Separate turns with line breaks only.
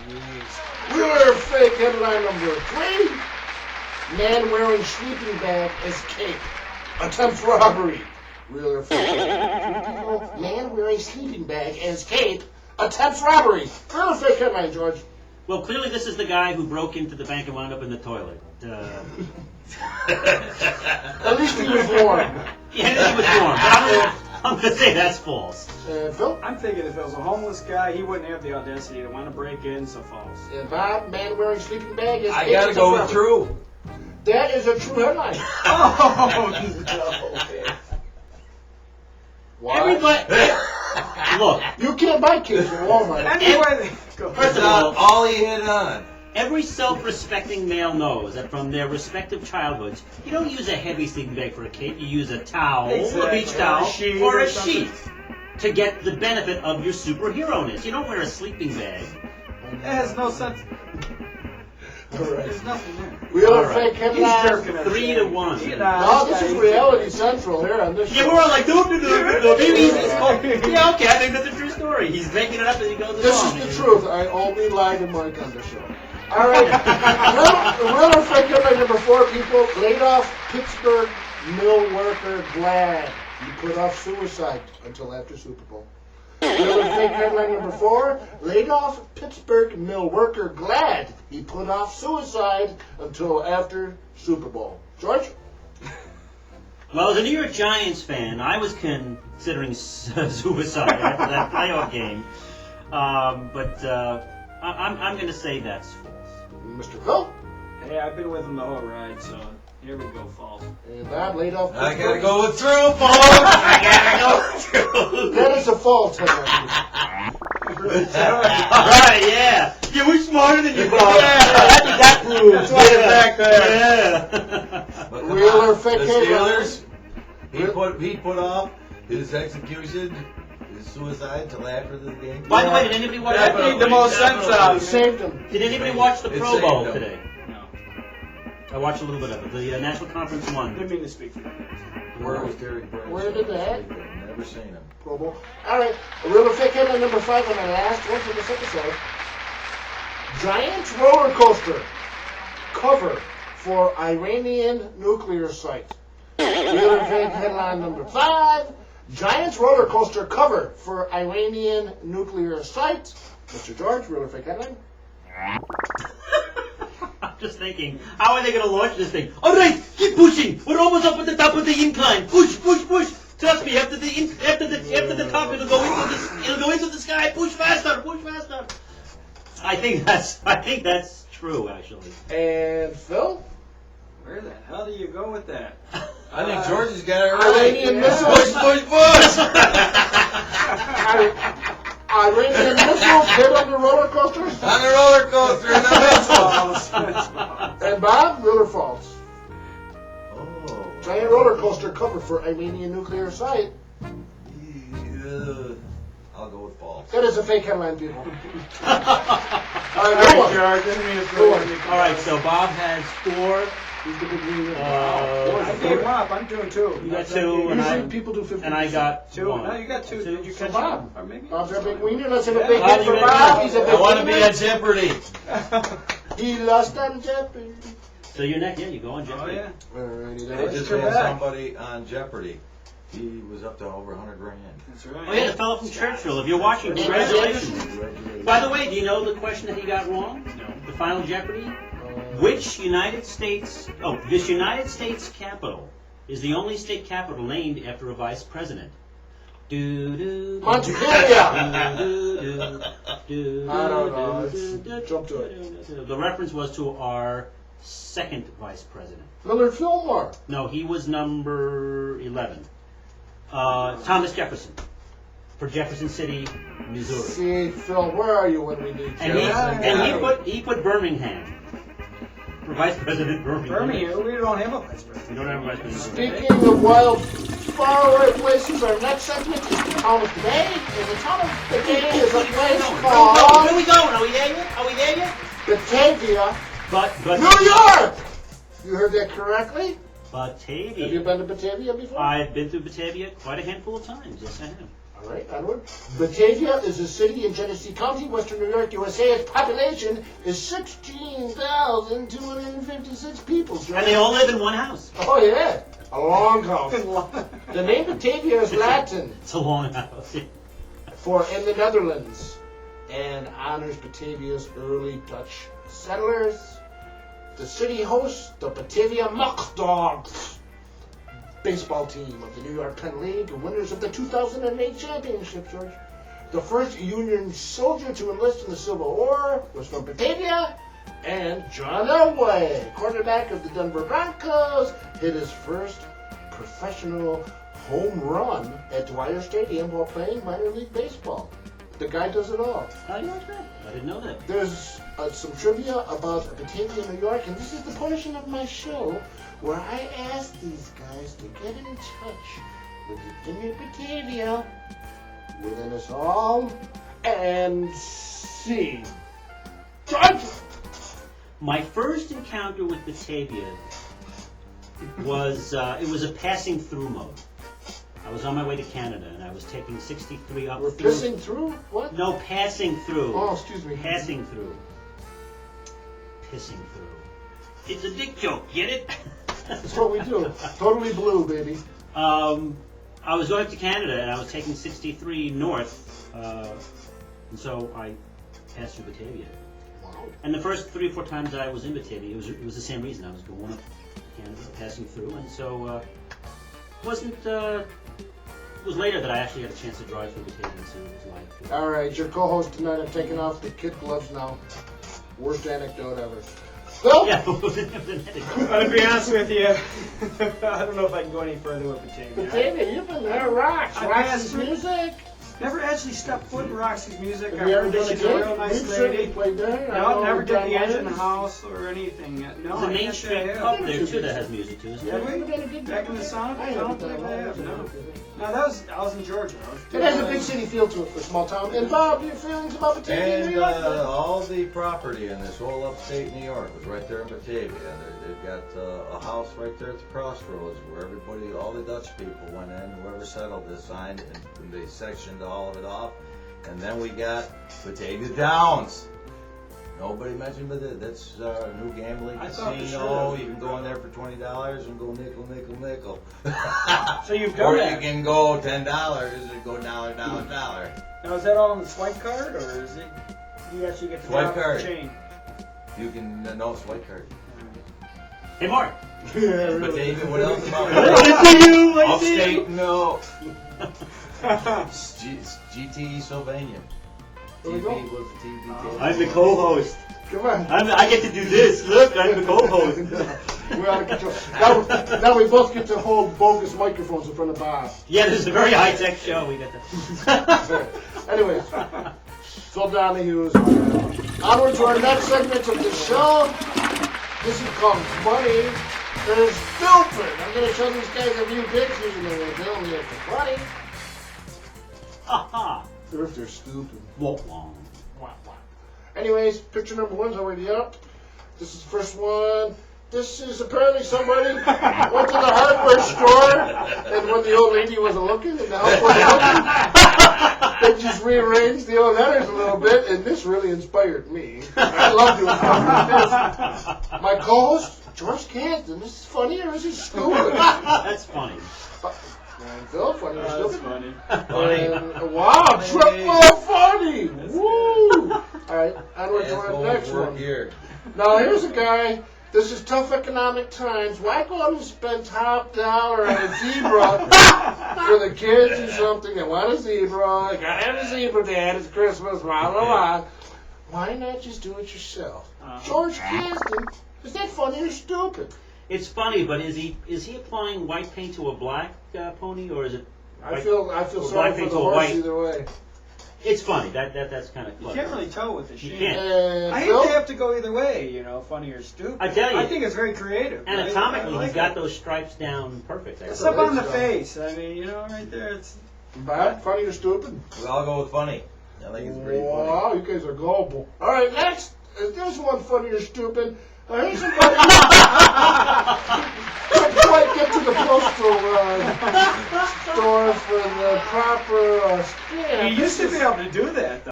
Wheeler fake headline number 3. Man wearing sleeping bag as cape. Attempts robbery. Wheeler fake headline. Man wearing sleeping bag as cape. Attempts robbery. Wheeler fake headline, George.
Well, clearly this is the guy who broke into the bank and wound up in the toilet.
At least he was warm.
Yeah, he was warm. But I'm going to say that's false.
Phil?
I'm thinking if it was a homeless guy, he wouldn't have the audacity to want to break in, so false.
Bob, man wearing sleeping bag as
I
cape.
gotta go with true.
That is a true headline.
Oh, no.
Why?
Everybody, look,
You can't buy cakes in Walmart.
Anyway, go.
First of
That's all he hit on.
every self-respecting male knows that from their respective childhoods, you don't use a heavy sleeping bag for a cape. You use a towel,
Exactly.
a beach
Or a
towel,
sheet
or
or
a
something.
sheet to get the benefit of your superhero-ness. You don't wear a sleeping bag.
It has no sense.
All right.
There's nothing there.
Wheeler
All right.
fake
He's
headline.
jerking us.
3-1.
No, this is reality central here on this
Yeah,
show.
we're all like, maybe he's yeah, okay, I think that's a true story. He's making it up as he goes
This
along.
is the truth. I only lie to Mike on the show. All right. Wheeler fake headline number 4, people. Laid off Pittsburgh mill worker glad he put off suicide until after Super Bowl. Wheeler fake headline number 4. Laid off Pittsburgh mill worker glad he put off suicide until after Super Bowl. George?
Well, as a New York Giants fan, I was considering suicide after that playoff game. But I'm going to say that's false.
Mr. Phil?
Hey, I've been with him the whole ride, so here we go, false.
And Bob laid off
I
Pittsburgh.
gotta go with true, folks.
I gotta go.
That is a false headline.
Right, yeah. Yeah, we're smarter than you, Bob.
That's what that proves.
That's why you're back there.
Yeah.
But come
Wheeler
on,
fake
the
headline.
Steelers, he put off his execution, his suicide till after the game.
By the way, did anybody watch
That made the most sense out
He
of it.
saved him.
Did anybody watch the
It
Pro
saved
Bowl
them.
today?
No,
I watched a little bit of it. The National Conference won.
didn't mean to speak for you.
Where was Terry Bradshaw?
Where did that?
Never seen him.
Pro Bowl. All right. A real or fake headline number 5 on the last one for this episode. Giants roller coaster cover for Iranian nuclear site. Real or fake headline number 5. Giants roller coaster cover for Iranian nuclear site. Mr. George, real or fake headline?
I'm just thinking, how are they going to launch this thing? All right, keep pushing. We're almost up at the top of the incline. Push, push, push. Trust me, after the top, it'll go into the sky. Push faster, push faster. I think that's true, actually.
And Phil?
Where the hell do you go with that?
I think George has got it right.
Iranian missiles.
Push, push, push.
Iranian missiles hit on the roller coasters?
On the roller coaster in the
False. That's false.
And Bob, real or false?
Oh.
Giant roller coaster cover for Iranian nuclear site.
Yeah. I'll go with false.
That is a fake headline, people. All
All
right, good one.
George, didn't mean to
Good
throw
one.
you.
All right, so Bob has 4.
He's the big winner.
I gave him up. I'm doing 2.
You got 2, and
Usually people do 50.
I got
2.
1.
No, you got 2. Did you
So
catch
Bob.
up? Or maybe?
Bob's our big winner. Let's have a
Yeah.
big
Bob,
hit for
you
Bob.
ready?
He's a big
I want to be
winner.
on Jeopardy.
He lost on Jeopardy.
So you're next. Yeah, you go on
Oh,
Jeopardy.
yeah.
Alrighty,
I
then.
just
Mr.
had
Beck.
somebody on Jeopardy. He was up to over 100 grand.
That's right.
Oh yeah, the fellow from Churchill. If you're watching, congratulations. By the way, do you know the question that he got wrong?
No.
The final Jeopardy? Which United States, this United States capital is the only state capital named after a vice president.
Montpelier. I don't know. Jump to it.
The reference was to our second vice president.
Millard Fillmore.
No, he was number 11. Thomas Jefferson. For Jefferson City, Missouri.
See, Phil, where are you when we need
And
you?
he put Birmingham. For Vice President Birmingham.
Birmingham, we don't have a vice president.
We don't have a vice president.
Speaking of wild, faraway places, our next segment is the town of the day. And the town of the day is a place
Where
called
are we going? Are we there yet? Are we there yet?
Batavia,
But
New York. You heard that correctly? Have you
Batavia.
been to Batavia before?
I've been through Batavia quite a handful of times. Yes, I have.
All right, onward. Batavia is a city in Genesee County, Western New York, USA. Its population is 16,256 people.
And they all live in one house.
Oh, yeah. A long house. The name Batavia is Latin
It's a long house.
for in the Netherlands and honors Batavia's early Dutch settlers. The city hosts the Batavia Mockdogs baseball team of the New York Penn League, winners of the 2008 championship, George. The first Union soldier to enlist in the Civil War was from Batavia, and John Elway, quarterback of the Denver Broncos, hit his first professional home run at Dwyer Stadium while playing minor league baseball. The guy does it all.
I didn't know that.
There's some trivia about Batavia, New York, and this is the portion of my show where I ask these guys to get in touch with the Jimmy Batavia within us all and see. George!
My first encounter with Batavia was it was a passing through mode. I was on my way to Canada and I was taking 63 up
We're
through.
pissing through? What?
No, passing through.
Oh, excuse me.
Passing through. Pissing through. It's a dick joke, get it?
That's what we do. Totally blue, baby.
I was going up to Canada and I was taking 63 north, and so I passed through Batavia.
Wow.
And the first 3 or 4 times that I was in Batavia, it was the same reason. I was going up to Canada, passing through, and so it was later that I actually had a chance to drive through Batavia and see what it was like.
All right, your co-host tonight, I'm taking off the kid gloves now. Worst anecdote ever. Phil?
Yeah,
Well, to be honest with you, I don't know if I can go any further with Batavia.
Batavia, you've been there, rocks.
I
Roxy's
passed through-
music.
Never actually stepped foot in Roxy's music. I
Have you ever
heard that
done a
she's a
gig?
real nice
We've certainly
lady.
played there. I
No,
know
never did
John
the Engine
Myers.
House or anything yet. No,
There's a
I
Main
can't say I
Street
have.
pub there too that has music too, isn't
Yeah,
there?
Have you ever done a gig
Back in the South?
I
I
haven't
don't
done
think I have,
one.
no. No, I was in Georgia.
It has a big city feel to it for a small town. And Bob, your feelings about Batavia, New
And
York?
all the property in this whole upstate New York was right there in Batavia. They've got a house right there at the crossroads where everybody, all the Dutch people went in, whoever settled this signed, and they sectioned all of it off. And then we got Batavia Downs. Nobody mentioned, but that's a new gambling
I thought for
casino.
sure.
You can go in there for $20 and go nickel, nickel, nickel.
So you've
Or
done
you
that.
can go $10 and go dollar.
Now, is that all on the swipe card, or is it you actually get the
Swipe
top of the
card.
chain?
You can no swipe card.
Hey, Mark.
But David, what else about upstate? No. GTE Sylvania.
There we
TV
go.
was the TV.
I'm the co-host.
Come on.
I get to do this. Look, I'm the co-host.
We're out of control. Now we both get to hold bogus microphones in front of Bob.
Yeah, this is a very high-tech show. We got to.
Anyways, Phil Donahue's onward to our next segment of the show. This is called Funny or Stupid. I'm going to show these guys a few pictures and they're telling me if they're funny
Aha.
or if they're stupid.
Won't long.
Wow, wow. Anyways, picture number 1's already up. This is the first one. This is apparently somebody went to the hardware store, and when the old lady wasn't looking and the help wasn't looking, they just rearranged the old letters a little bit, and this really inspired me. I love doing stuff like this. My co-host, George Canton. This is funny or is it stupid?
That's funny.
And Phil, funny or
That's
stupid?
funny.
And, wow, triple funny! Woo! All right, onward to our next one.
Here.
Now here's a guy. This is tough economic times. Why go out and spend top dollar on a zebra for the kids or something? They want a zebra. They gotta have a zebra, Dad. It's Christmas. Blah blah blah. Why not just do it yourself? George Caston. Is that funny or stupid?
It's funny, but is he applying white paint to a black pony, or is it?
I feel
or
sorry
black
for
paint
the
to a
horse
white?
either way.
It's funny. That's kind of
You
clever.
can't really tell with the
You
sheen.
can't.
And
I hate
Phil?
to have to go either way, funny or stupid.
I tell you.
I think it's very creative. right?
Anatomically,
I like
he's got
it.
those stripes down perfect.
It's
actually.
up on the face. I mean, right there. It's
Bad, funny or stupid?
We all go with funny. I think it's pretty funny.
Wow, you guys are gullible. All right, next. Is this one funny or stupid? Hey, somebody. Couldn't quite get to the postal store for the proper stamp.
You used to be able to do that, though.